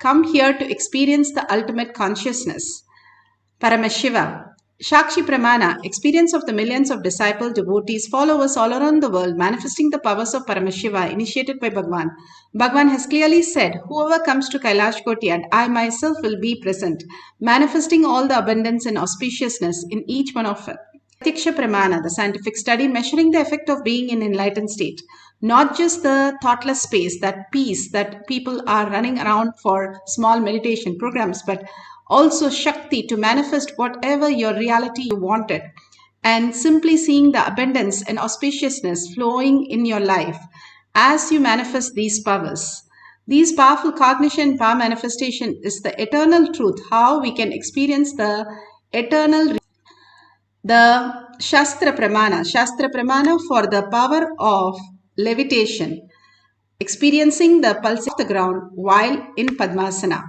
come here to experience the ultimate consciousness. Paramashiva. Shakshi Pramana, experience of the millions of disciple devotees, followers all around the world, manifesting the powers of Paramashiva, initiated by Bhagwan. Bhagwan has clearly said, whoever comes to Kailash Koti and I myself will be present, manifesting all the abundance and auspiciousness in each one of us. Pratiksha Pramana, the scientific study measuring the effect of being in enlightened state. Not just the thoughtless space, that peace that people are running around for small meditation programs, but also Shakti to manifest whatever your reality you wanted. And simply seeing the abundance and auspiciousness flowing in your life as you manifest these powers. These powerful cognition and power manifestation is the eternal truth, how we can experience the eternal. The Shastra Pramana for the power of levitation, experiencing the pulse of the ground while in Padmasana.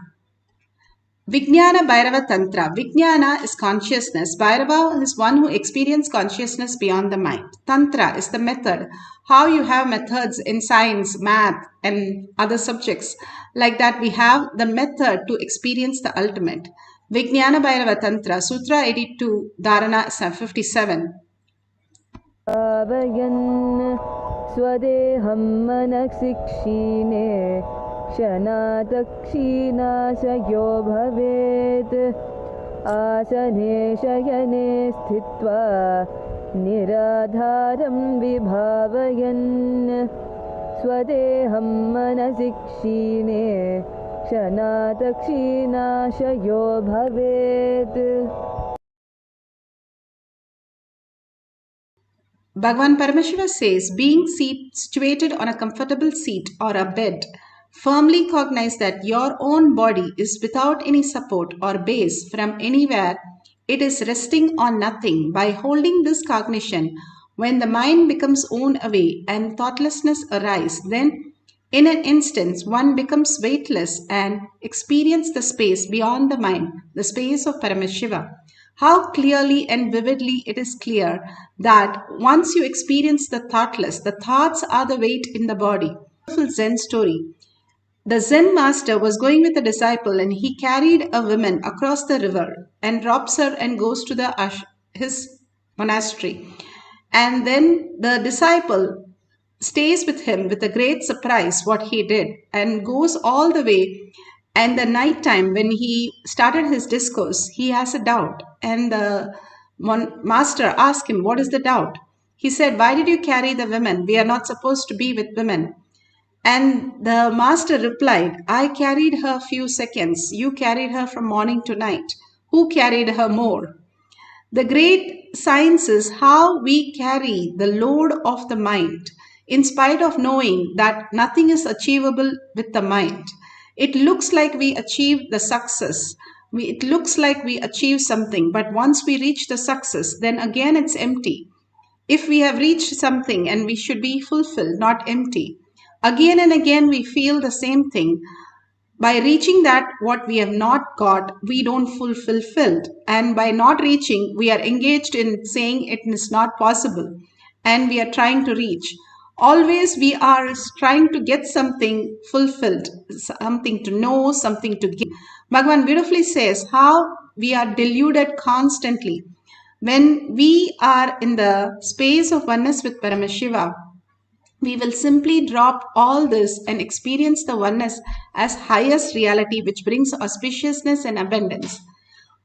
Vijnana Bhairava Tantra. Vijnana is consciousness. Bhairava is one who experiences consciousness beyond the mind. Tantra is the method. How you have methods in science, math, and other subjects. Like that, we have the method to experience the ultimate. Vijnana Bhairava Tantra, Sutra 82, Dharana 57. स्वदेहं मनसिक्षीणे क्षणातक्षीणाशयो भवेत् आसने शयने स्थित्वा निराधारं विभावयन् स्वदेहं मनसिक्षीणे क्षणातक्षीणाशयो भवेत्. Bhagavan Paramashiva says, being situated on a comfortable seat or a bed, firmly cognize that your own body is without any support or base from anywhere. It is resting on nothing. By holding this cognition, when the mind becomes worn away and thoughtlessness arises, then in an instant one becomes weightless and experience the space beyond the mind, the space of Paramashiva. How clearly and vividly it is clear that once you experience the thoughtless, the thoughts are the weight in the body. Beautiful Zen story. The Zen master was going with a disciple and he carried a woman across the river and drops her and goes to his monastery. And then the disciple stays with him with a great surprise what he did and goes all the way. And the night time when he started his discourse, he has a doubt. And the master asked him, what is the doubt? He said, why did you carry the women? We are not supposed to be with women. And the master replied, I carried her few seconds. You carried her from morning to night. Who carried her more? The great science is how we carry the load of the mind in spite of knowing that nothing is achievable with the mind. It looks like we achieved the success. It looks like we achieved something, but once we reach the success, then again it's empty. If we have reached something and we should be fulfilled, not empty, again and again we feel the same thing. By reaching that what we have not got, we don't fulfilled. And by not reaching, we are engaged in saying it is not possible. And we are trying to reach. Always we are trying to get something fulfilled, something to know, something to give. Bhagavan beautifully says how we are deluded constantly. When we are in the space of oneness with Paramashiva, we will simply drop all this and experience the oneness as highest reality, which brings auspiciousness and abundance.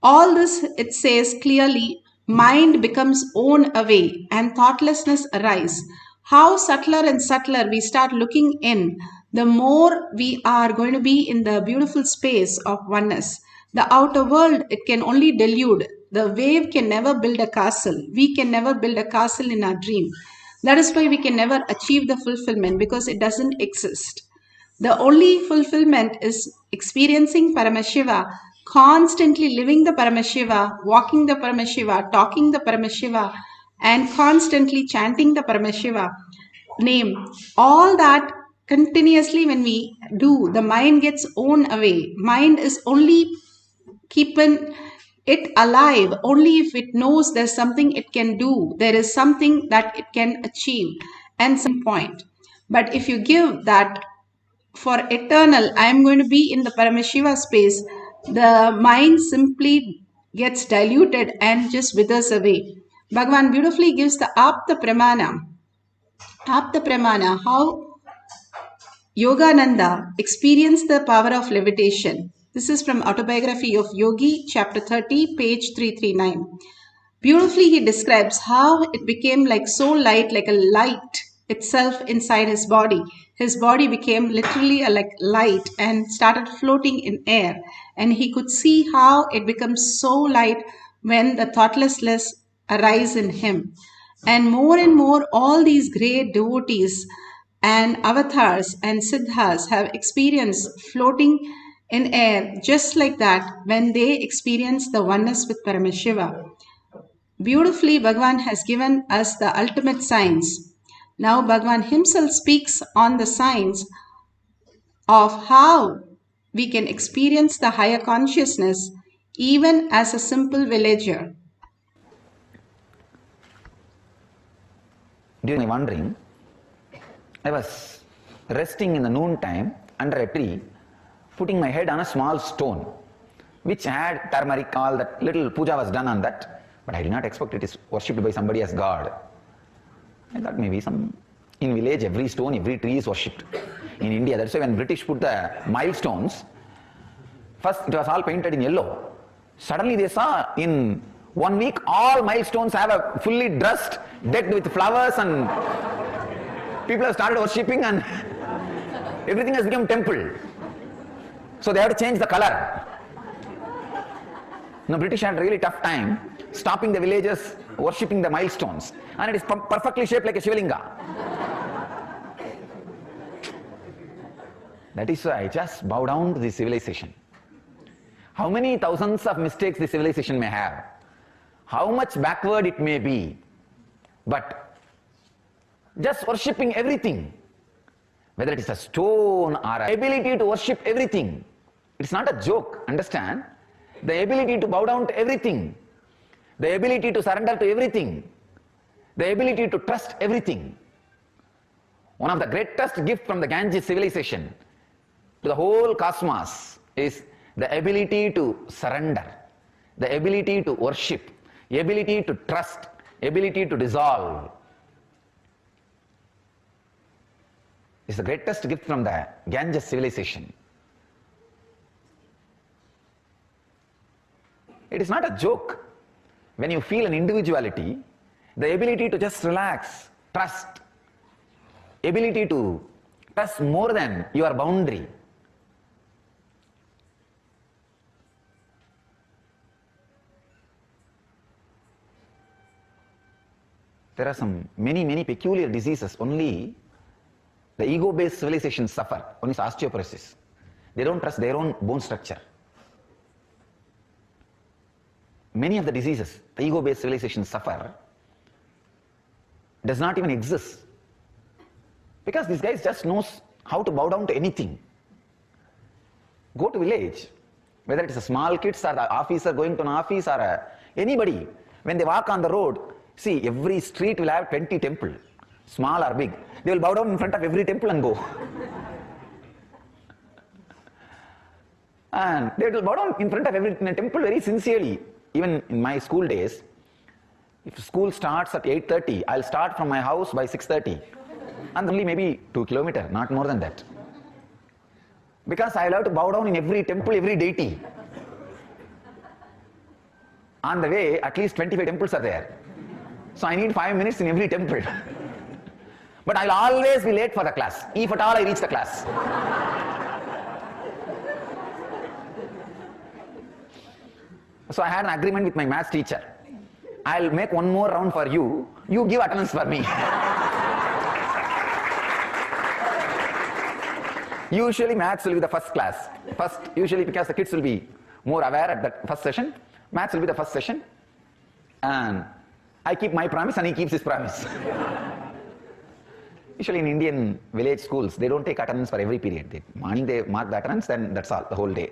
All this, it says clearly, mind becomes worn away and thoughtlessness arises. How subtler and subtler we start looking in, the more we are going to be in the beautiful space of oneness. The outer world, it can only delude. The wave can never build a castle. We can never build a castle in our dream. That is why we can never achieve the fulfillment, because it doesn't exist. The only fulfillment is experiencing Paramashiva, constantly living the Paramashiva, walking the Paramashiva, talking the Paramashiva, and constantly chanting the Paramashiva name. All that continuously when we do, the mind gets worn away. Mind is only keeping it alive only if it knows there's something it can do, there is something that it can achieve and some point. But if you give that for eternal, I am going to be in the Paramashiva space, the mind simply gets diluted and just withers away. Bhagavan beautifully gives the Apta Pramana. Apta Pramana, how Yogananda experienced the power of levitation. This is from Autobiography of Yogi, chapter 30, page 339. Beautifully, he describes how it became like so light, like a light itself inside his body. His body became literally like light and started floating in air. And he could see how it becomes so light when the thoughtlessness arise in him. And more, all these great devotees and avatars and siddhas have experienced floating in air just like that when they experience the oneness with Paramashiva. Beautifully, Bhagavan has given us the ultimate science. Now, Bhagavan himself speaks on the science of how we can experience the higher consciousness even as a simple villager. During my wandering, I was resting in the noontime under a tree, putting my head on a small stone, which had turmeric, all that little puja was done on that. But I did not expect it is worshipped by somebody as God. I thought maybe in village, every stone, every tree is worshipped. In India, that's why when British put the milestones, first it was all painted in yellow. Suddenly they saw in 1 week, all milestones have a fully dressed, decked with flowers, and people have started worshipping, and everything has become temple. So they have to change the color. Now British had a really tough time stopping the villagers worshipping the milestones, and it is perfectly shaped like a Shivalinga. That is why I just bow down to this civilization. How many thousands of mistakes this civilization may have, how much backward it may be, but just worshipping everything, whether it is a stone or an ability to worship everything. It's not a joke, understand? The ability to bow down to everything, the ability to surrender to everything, the ability to trust everything. One of the greatest gifts from the Ganges civilization to the whole cosmos is the ability to surrender, the ability to worship, the ability to trust, ability to dissolve. It's the greatest gift from the Ganges civilization. It is not a joke. When you feel an individuality, the ability to just relax, trust, ability to trust more than your boundary. There are many peculiar diseases only the ego-based civilizations suffer. One is osteoporosis. They don't trust their own bone structure. Many of the diseases the ego-based civilizations suffer does not even exist, because these guys just knows how to bow down to anything. Go to village, whether it is a small kids or the officer going to an office or anybody, when they walk on the road, see, every street will have 20 temples, small or big. They will bow down in front of every temple and go. And they will bow down in front of every temple very sincerely. Even in my school days, if school starts at 8:30, I'll start from my house by 6:30. And only maybe 2 kilometers, not more than that. Because I'll have to bow down in every temple, every deity. On the way, at least 25 temples are there. So I need 5 minutes in every temple. But I'll always be late for the class, if at all I reach the class. So I had an agreement with my maths teacher. I'll make one more round for you. You give attendance for me. Usually maths will be the first class. Usually because the kids will be more aware at that first session. Maths will be the first session. And I keep my promise and he keeps his promise. Usually in Indian village schools, they don't take attendance for every period. Morning they mark the attendance, then that's all, the whole day.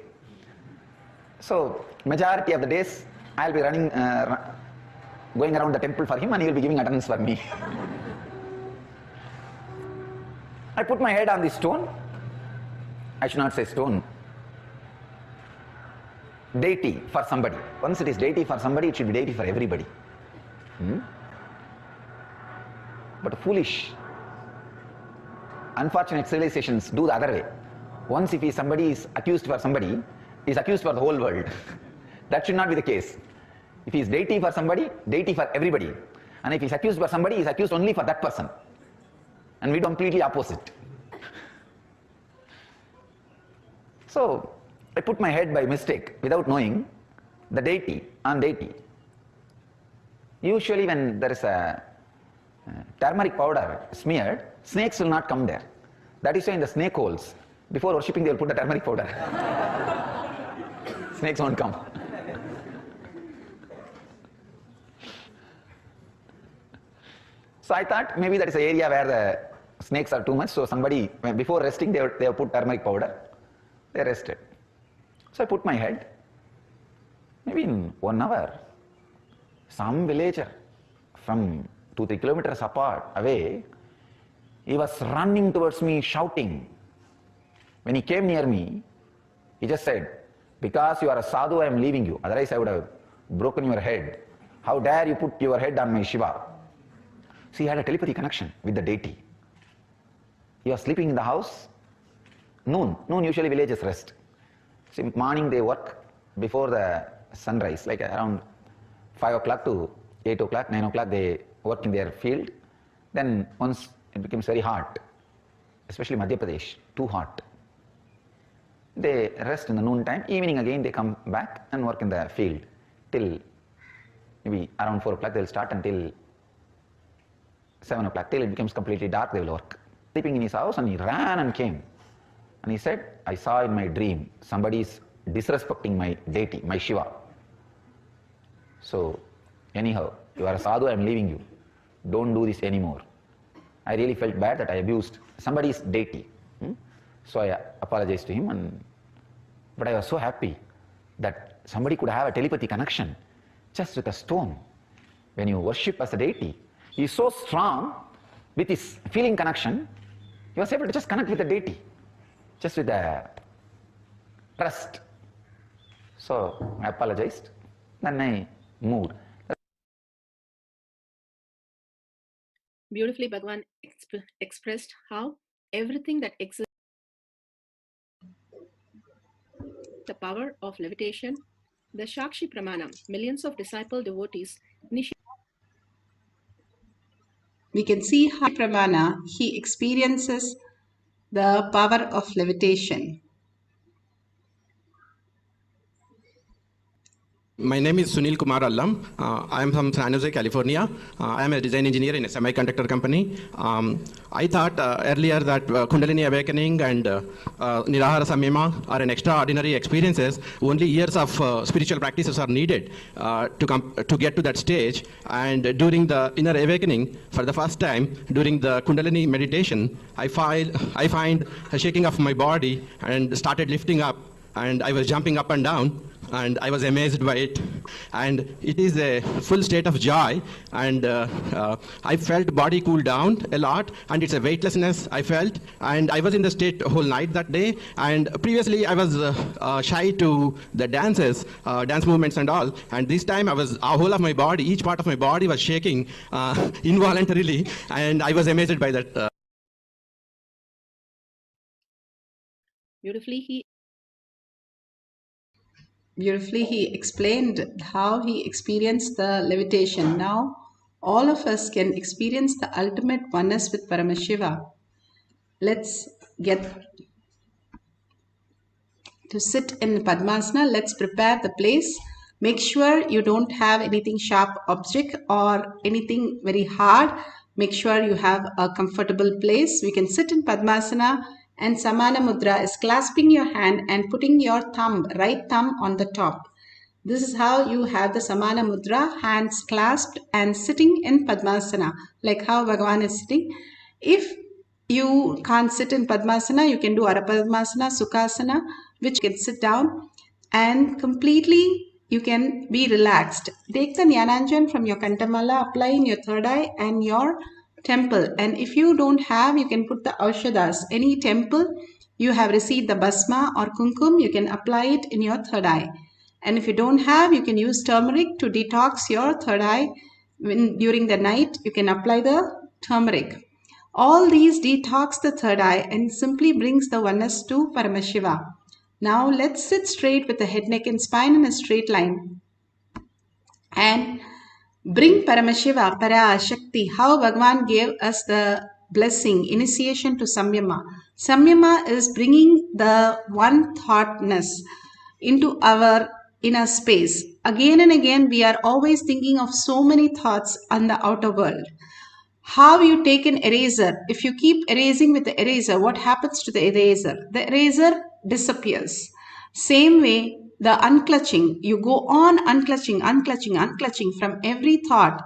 So majority of the days, I'll be running, going around the temple for him, and he will be giving attendance for me. I put my head on the stone, I should not say stone, deity for somebody. Once it is deity for somebody, it should be deity for everybody. But foolish, unfortunate civilizations do the other way. Once if somebody is accused for somebody, he is accused for the whole world. That should not be the case. If he is deity for somebody, deity for everybody. And if he is accused for somebody, he is accused only for that person. And we do completely opposite. So I put my head by mistake, without knowing, the deity on deity. Usually when there is a turmeric powder smeared, snakes will not come there. That is why in the snake holes, before worshipping they will put the turmeric powder. Snakes won't come. So I thought maybe that is an area where the snakes are too much, so somebody, before resting, they have put turmeric powder. They rested. So I put my head. Maybe in 1 hour, some villager from 2-3 kilometers apart, away, he was running towards me shouting. When he came near me, he just said, "Because you are a sadhu, I am leaving you. Otherwise I would have broken your head. How dare you put your head on my Shiva?" So he had a telepathy connection with the deity. He was sleeping in the house. Noon usually villages rest. So morning they work before the sunrise, like around 5 o'clock to 8 o'clock, 9 o'clock they work in their field. Then once it becomes very hot, especially Madhya Pradesh, too hot, they rest in the noon time. Evening again they come back and work in the field till maybe around 4 o'clock. They will start until 7 o'clock, till it becomes completely dark they will work. Sleeping in his house, and he ran and came. And he said, "I saw in my dream somebody is disrespecting my deity, my Shiva. So anyhow, you are a sadhu, I am leaving you. Don't do this anymore." I really felt bad that I abused somebody's deity. So I apologized to him, but I was so happy that somebody could have a telepathy connection just with a stone. When you worship as a deity, he is so strong with his feeling connection, he was able to just connect with the deity, just with the trust. So I apologized, then I moved. Beautifully, Bhagavan expressed how everything that exists, the power of levitation, the Shakshi Pramanam, millions of disciple devotees initiate. We can see how Pramana, he experiences the power of levitation. My name is Sunil Kumar Allam. I am from San Jose, California. I am a design engineer in a semiconductor company. I thought earlier that Kundalini awakening and Nirahara Samyama are an extraordinary experiences. Only years of spiritual practices are needed to get to that stage. And during the inner awakening, for the first time, during the Kundalini meditation, I find a shaking of my body and started lifting up. And I was jumping up and down, and I was amazed by it. And it is a full state of joy, and I felt body cool down a lot, and it's a weightlessness I felt, and I was in the state whole night that day. And previously I was shy to the dances, dance movements and all, and this time I was, whole of my body, each part of my body was shaking involuntarily, and I was amazed by that. Beautifully, he explained how he experienced the levitation. Now, all of us can experience the ultimate oneness with Paramashiva. Let's get to sit in Padmasana. Let's prepare the place. Make sure you don't have anything sharp object or anything very hard. Make sure you have a comfortable place. We can sit in Padmasana, and Samana Mudra is clasping your hand and putting your right thumb on the top. This is how you have the Samana Mudra, hands clasped and sitting in Padmasana, like how Bhagavan is sitting. If you can't sit in Padmasana, you can do Arapadmasana, Sukhasana, which you can sit down and completely you can be relaxed. Take the Jnananjan from your Kantamala, apply in your third eye and your temple. And if you don't have, you can put the Aushadas, any temple you have received the basma or kumkum, you can apply it in your third eye. And if you don't have, you can use turmeric to detox your third eye. During the night, you can apply the turmeric. All these detox the third eye and simply brings the oneness to Paramashiva. Now let's sit straight with the head, neck and spine in a straight line. And bring Paramashiva, Parashakti, how Bhagavan gave us the blessing, initiation to Samyama. Samyama is bringing the one thoughtness into our inner space. Again and again, we are always thinking of so many thoughts on the outer world. How you take an eraser, if you keep erasing with the eraser, what happens to the eraser? The eraser disappears. Same way, the unclutching, you go on unclutching from every thought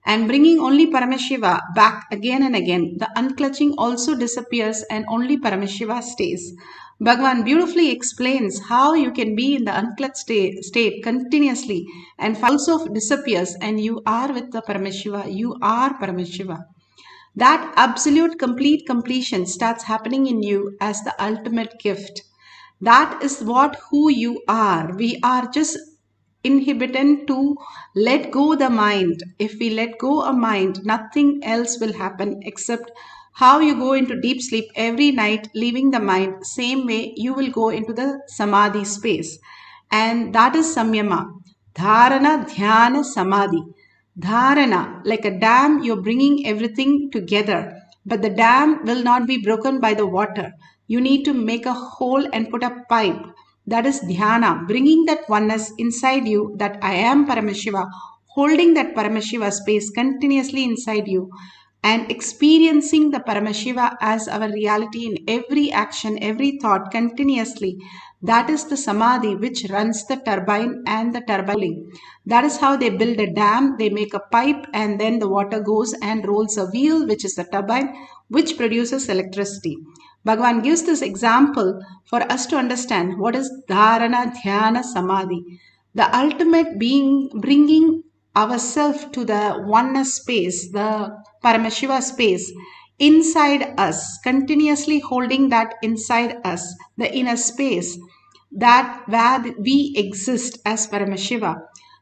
and bringing only Paramashiva back again and again. The unclutching also disappears and only Paramashiva stays. Bhagavan beautifully explains how you can be in the unclutched state continuously and also disappears and you are with the Paramashiva, you are Paramashiva. That absolute complete completion starts happening in you as the ultimate gift. That is who you are. We are just inhibited to let go the mind. If we let go a mind, nothing else will happen except how you go into deep sleep every night, leaving the mind. Same way you will go into the samadhi space. And that is samyama. Dharana, dhyana, samadhi. Dharana, like a dam, you're bringing everything together. But the dam will not be broken by the water. You need to make a hole and put a pipe. That is dhyana, bringing that oneness inside you, that I am Paramashiva, holding that Paramashiva space continuously inside you and experiencing the Paramashiva as our reality in every action, every thought continuously. That is the samadhi which runs the turbine and the turbine. That is how they build a dam, they make a pipe and then the water goes and rolls a wheel, which is the turbine, which produces electricity. Bhagavan gives this example for us to understand what is dharana, dhyana, samadhi. The ultimate being, bringing ourselves to the oneness space, the Paramashiva space, inside us, continuously holding that inside us, the inner space, that where we exist as Paramashiva.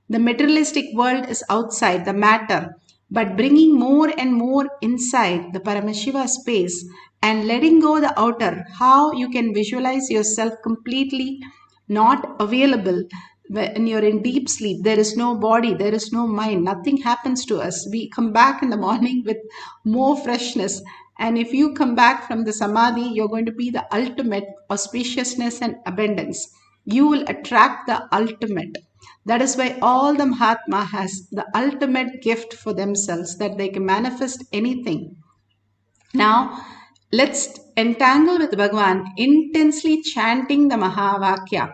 The materialistic world is outside, the matter, but bringing more and more inside the Paramashiva space and letting go the outer, how you can visualize yourself completely not available. When you're in deep sleep, there is no body, there is no mind, nothing happens to us. We come back in the morning with more freshness. And if you come back from the samadhi, you're going to be the ultimate auspiciousness and abundance. You will attract the ultimate. That is why all the Mahatma has the ultimate gift for themselves, that they can manifest anything. Now, let's entangle with Bhagavan, intensely chanting the Mahavakya.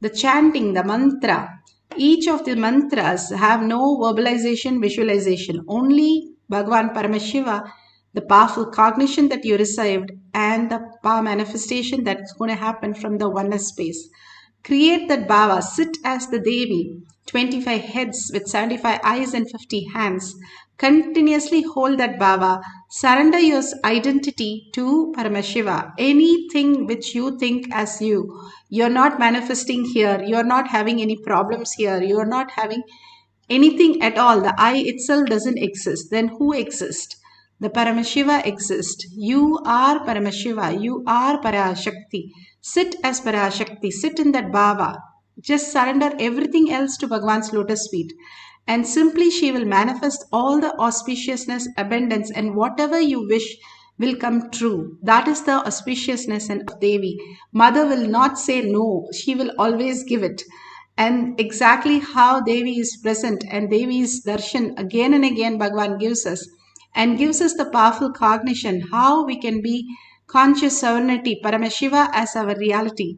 The chanting, the mantra. Each of the mantras have no verbalization, visualization. Only Bhagavan Paramashiva, the powerful cognition that you received and the power manifestation that's going to happen from the oneness space. Create that bhava, sit as the Devi, 25 heads with 75 eyes and 50 hands. Continuously hold that bhava, surrender your identity to Paramashiva. Anything which you think as you, you're not manifesting here, you're not having any problems here, you're not having anything at all. The I itself doesn't exist. Then who exists? The Paramashiva exists. You are Paramashiva, you are Parashakti. Sit as Parashakti, sit in that bhava. Just surrender everything else to Bhagavan's lotus feet. And simply she will manifest all the auspiciousness, abundance, and whatever you wish will come true. That is the auspiciousness of Devi. Mother will not say no. She will always give it. And exactly how Devi is present and Devi's darshan again and again Bhagavan gives us. And gives us the powerful cognition how we can be conscious sovereignty, Paramashiva as our reality.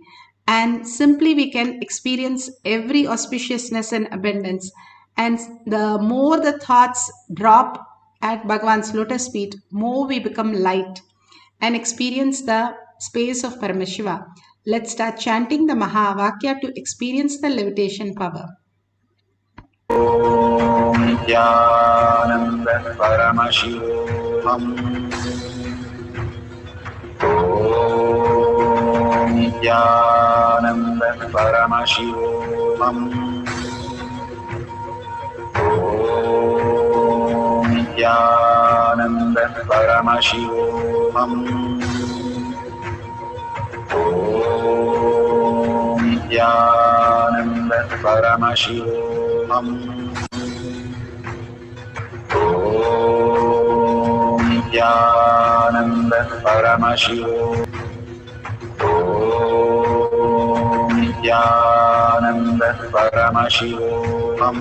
And simply we can experience every auspiciousness and abundance. And the more the thoughts drop at Bhagavan's lotus feet, more we become light and experience the space of Paramashiva. Let's start chanting the Mahavakya to experience the levitation power. Nithyananda Paramashivoham. Nithyananda Paramashivoham. Om Nithyananda Paramashivoham. Om Nithyananda Paramashivoham. Om Nithyananda Paramashivoham. Om Nithyananda Paramashivoham.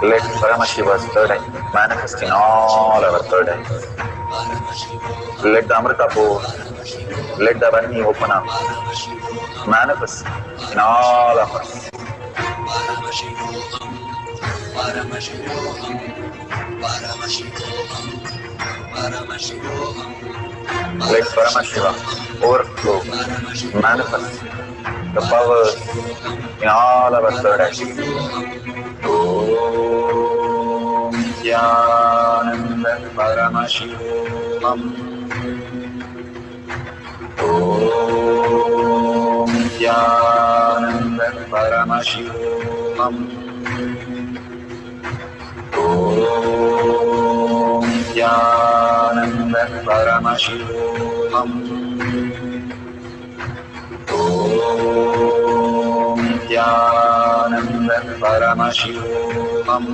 Let Paramashiva's third eye manifest in all our third eyes. Let the Amrita pour, let the Varni open up, manifest in all of us. Let Paramashiva overflow, manifest the powers in all our third eyes. Om Nithyananda Paramashivoham. Om Nithyananda Paramashivoham. Om Nithyananda Paramashivoham. Om Nithyananda Paramashivoham.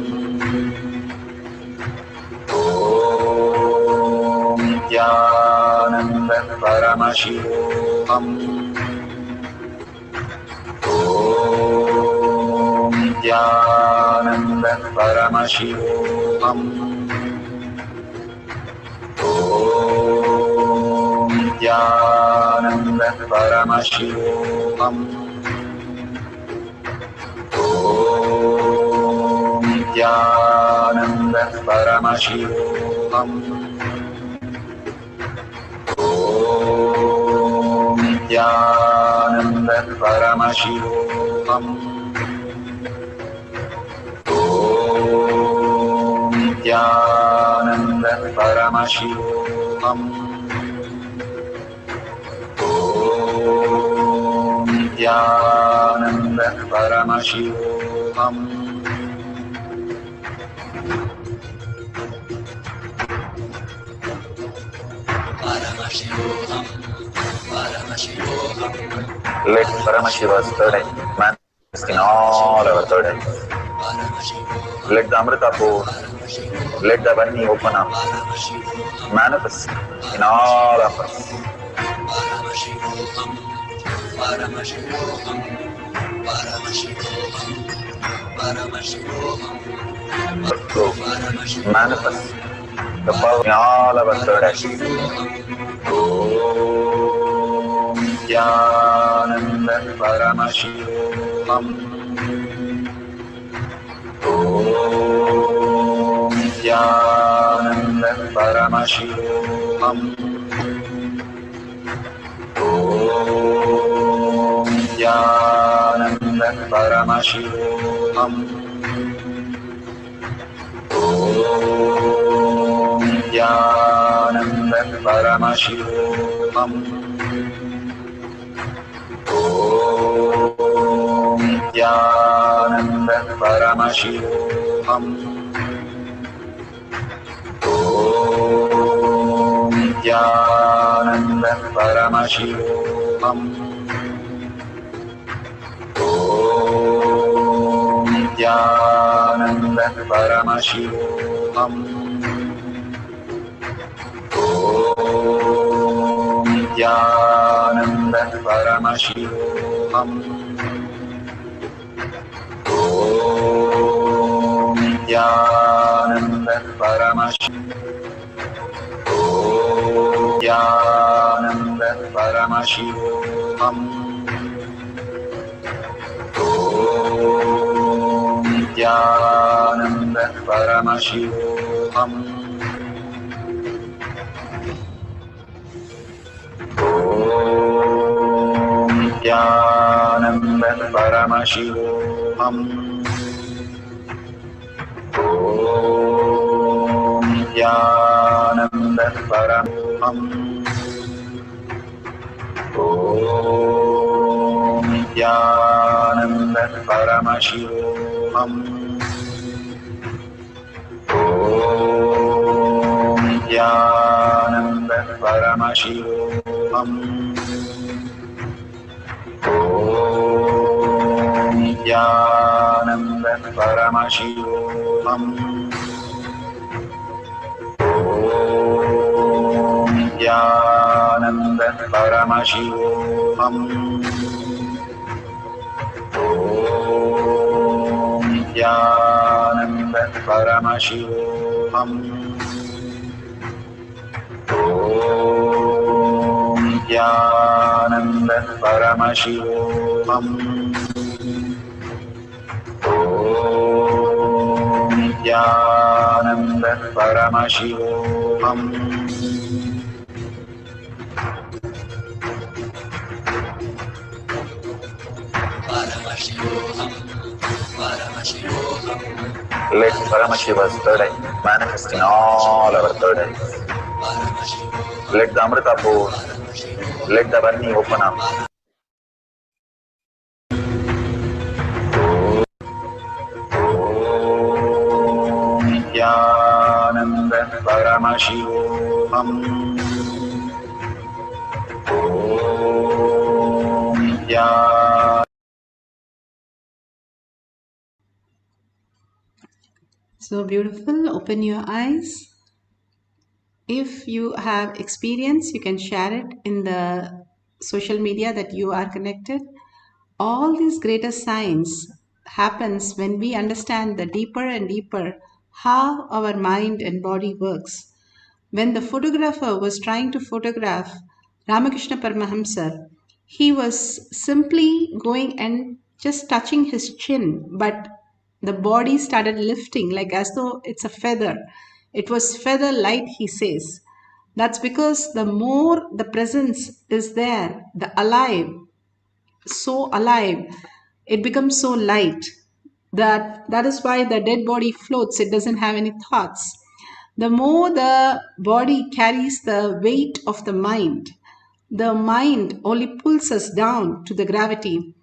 Om Nithyananda Paramashivoham. Om Nithyananda Paramashivoham. Om Nithyananda Paramashivoham. Om Nithyananda Paramashivoham. Om Nithyananda Paramashivoham. Om Nithyananda Paramashivoham. Om Nithyananda Paramashivoham. Let Paramashiva's third eye manifest in all our third eyes. Let the Amrita pour, let the Varni open up, manifest in all of us. Flow, manifest the power in all our third eyes. Om Nithyananda Paramashivoham. Om Nithyananda Paramashivoham. Om Nithyananda Paramashivoham. Om Nithyananda Paramashivoham. Om Nithyananda Paramashivoham. Om Nithyananda Paramashivoham. Om Nithyananda Paramashivoham. Om Nithyananda Paramashivoham. Om Nithyananda Paramashivoham. Om Nithyananda Paramashivoham. Om Nithyananda Paramashivoham. Om Nithyananda Paramashivoham. Om Nithyananda Paramashivoham. Om Nithyananda Paramashivoham. Om Nithyananda Paramashivoham. Om Nithyananda Paramashivoham. Om Nithyananda Paramashivoham. Om Nithyananda Paramashivoham. Om Nithyananda Paramashivoham. Let Paramashiva's third eye manifest in all our third eyes. Let the Amrita pour, let the Varni open up. Om Nithyananda Paramashivoham. Om Nithyananda. So beautiful. Open your eyes. If you have experience, you can share it in the social media that you are connected. All these greater signs happens when we understand the deeper and deeper how our mind and body works. When the photographer was trying to photograph Ramakrishna Paramahamsa, he was simply going and just touching his chin, but the body started lifting like as though it's a feather. It was feather light, he says. That's because the more the presence is there, the alive, so alive, it becomes so light. That is why the dead body floats, it doesn't have any thoughts. The more the body carries the weight of the mind only pulls us down to the gravity.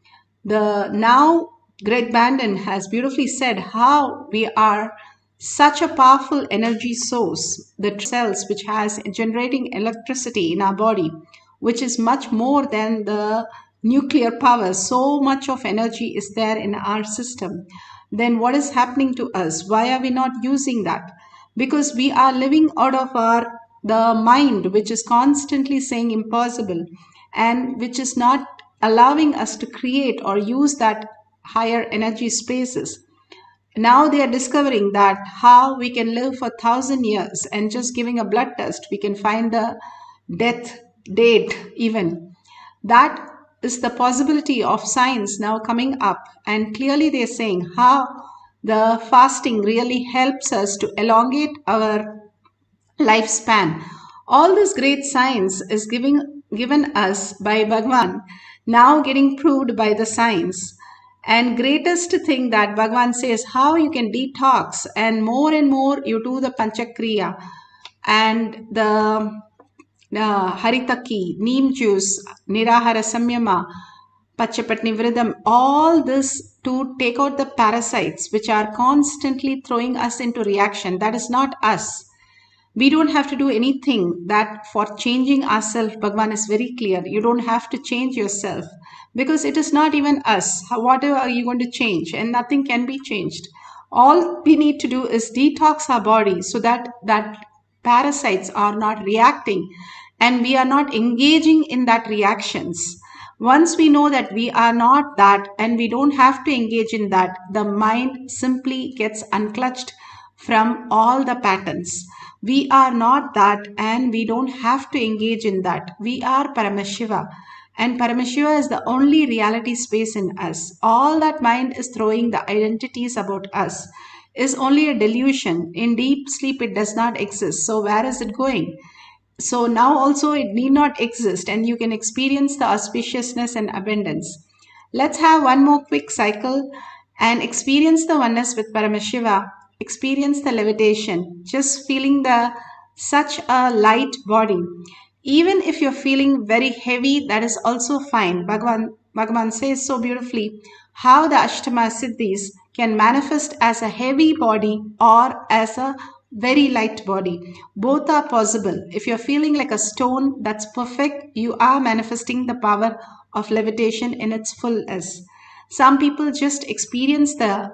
The now great Bandhan has beautifully said how we are such a powerful energy source, the cells which has generating electricity in our body, which is much more than the nuclear power. So much of energy is there in our system. Then what is happening to us? Why are we not using that? Because we are living out of the mind, which is constantly saying impossible and which is not allowing us to create or use that higher energy spaces. Now they are discovering that how we can live for 1,000 years and just giving a blood test, we can find the death date even. That is the possibility of science now coming up, and clearly they're saying how the fasting really helps us to elongate our lifespan. All this great science is given us by Bhagwan, now getting proved by the science. And greatest thing that Bhagwan says, how you can detox and more you do the Panchakriya and the Haritaki, neem juice, Nirahara Samyama, Pachapatni Vridam, all this to take out the parasites which are constantly throwing us into reaction. That is not us. We don't have to do anything that for changing ourselves. Bhagwan is very clear. You don't have to change yourself because it is not even us. Whatever are you going to change? And nothing can be changed. All we need to do is detox our body so that parasites are not reacting and we are not engaging in that reactions. Once we know that we are not that and we don't have to engage in that, the mind simply gets unclutched from all the patterns. We are not that and we don't have to engage in that. We are Paramashiva, and Paramashiva is the only reality space in us. All that mind is throwing the identities about us is only a delusion. In deep sleep it does not exist. So where is it going? So now also it need not exist and you can experience the auspiciousness and abundance. Let's have one more quick cycle and experience the oneness with Paramashiva experience the levitation, just feeling the such a light body. Even if you're feeling very heavy, that is also fine. Bhagavan says so beautifully how the Ashtama Siddhis can manifest as a heavy body or as a very light body. Both are possible. If you're feeling like a stone, that's perfect. You are manifesting the power of levitation in its fullness. Some people just experience the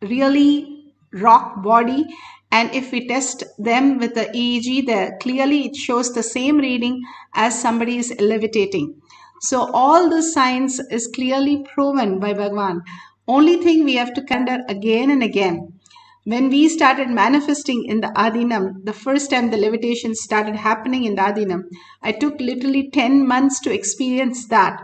really rock body, and if we test them with the EEG, there clearly it shows the same reading as somebody is levitating. So all the science is clearly proven by Bhagavan. Only thing we have to consider again and again. When we started manifesting in the Adinam, the first time the levitation started happening in the Adinam, I took literally 10 months to experience that.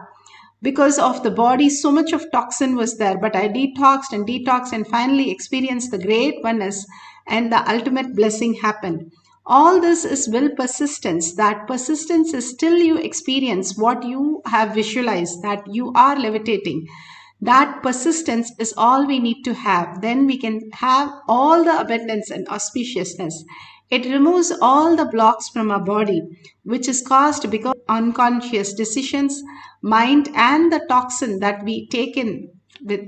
Because of the body, so much of toxin was there, but I detoxed and finally experienced the great oneness, and the ultimate blessing happened. All this is will persistence. That persistence is still you experience what you have visualized, that you are levitating. That persistence is all we need to have. Then we can have all the abundance and auspiciousness. It removes all the blocks from our body, which is caused because of unconscious decisions, mind, and the toxin that we take in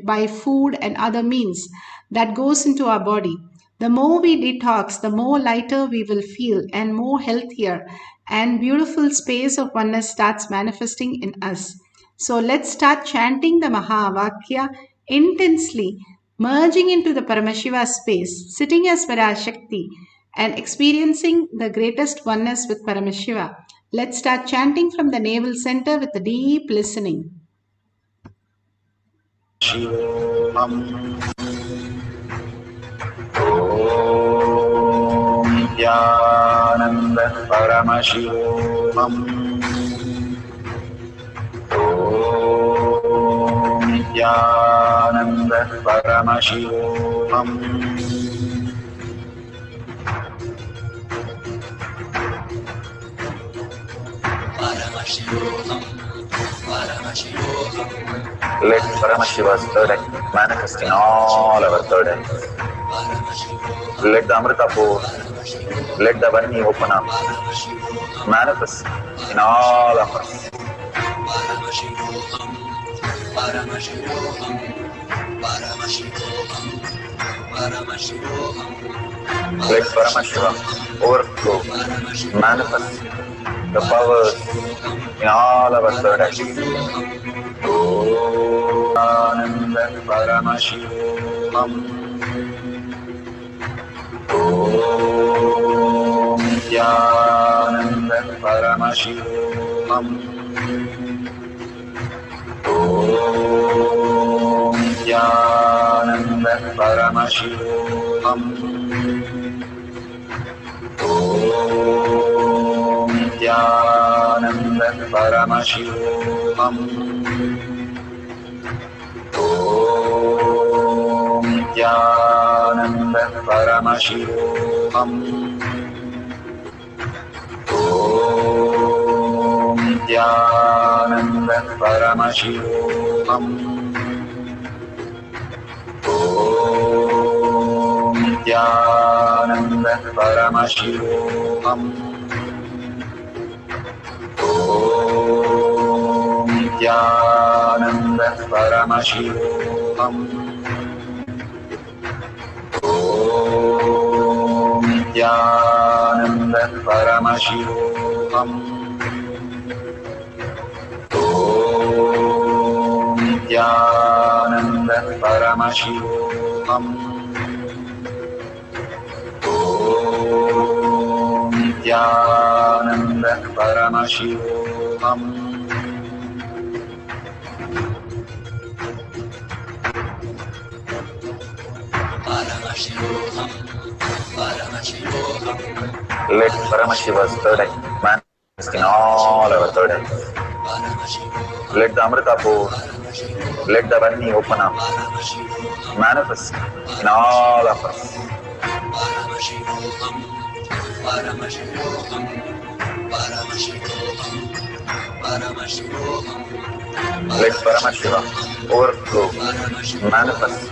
by food and other means that goes into our body. The more we detox, the more lighter we will feel and more healthier, and beautiful space of oneness starts manifesting in us. So let's start chanting the Mahavakya intensely, merging into the Paramashiva space, sitting as Parashakti, and experiencing the greatest oneness with Paramashiva. Let's start chanting from the navel center with a deep listening. Shivoham. Om Nithyananda Paramashivoham. Om Nithyananda Paramashivoham. Let Paramashiva's third eye manifest in all our third eyes. Let the Amrita pour, let the Varni open up, manifest in all of us. Let Paramashiva overflow, manifest the powers in all our third eyes. Om Nithyananda Paramashivoham. Om Nithyananda Paramashivoham. Om Nithyananda Paramashivoham. Om Nithyananda Paramashivoham. Om Nithyananda Paramashivoham. Om Nithyananda Paramashivoham. Om Nithyananda Paramashivoham. Om Nithyananda Paramashivoham. Om Nithyananda Paramashivoham. Om Nithyananda Paramashivoham. Om Nithyananda Paramashivoham. Let Paramashiva's third eye manifest in all our third eyes. Let the Amrita pour, let the Varni open up, manifest in all of us. Let Paramashiva overflow, manifest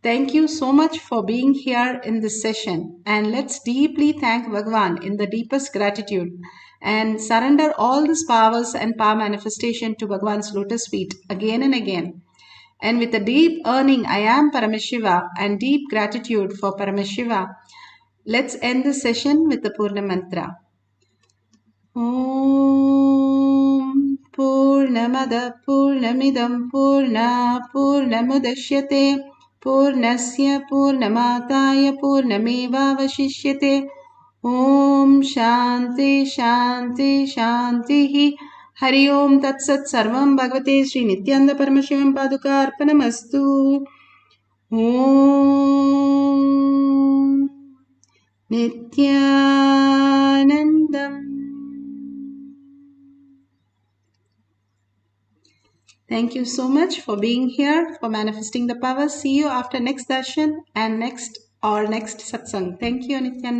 Thank you so much for being here in this session, and let's deeply thank Bhagavan in the deepest gratitude and surrender all these powers and power manifestation to Bhagavan's lotus feet again and again. And with a deep earning, I am Paramashiva, and deep gratitude for Paramashiva, let's end the session with the Purna Mantra. Om Purnamada Purnamidam Purna Purnamudashyate Purnasya Purnamataya Purnameva Vashishyate. Om Shanti Shanti Shanti. Hari Om Tat Sat Sarvam Bhagavate Sri Nithyananda Paramashivam Paduka Arpanamastu. Om Nithyanandam. Thank you so much for being here, for manifesting the power. See you after next darshan and next satsang. Thank you, Nithyananda.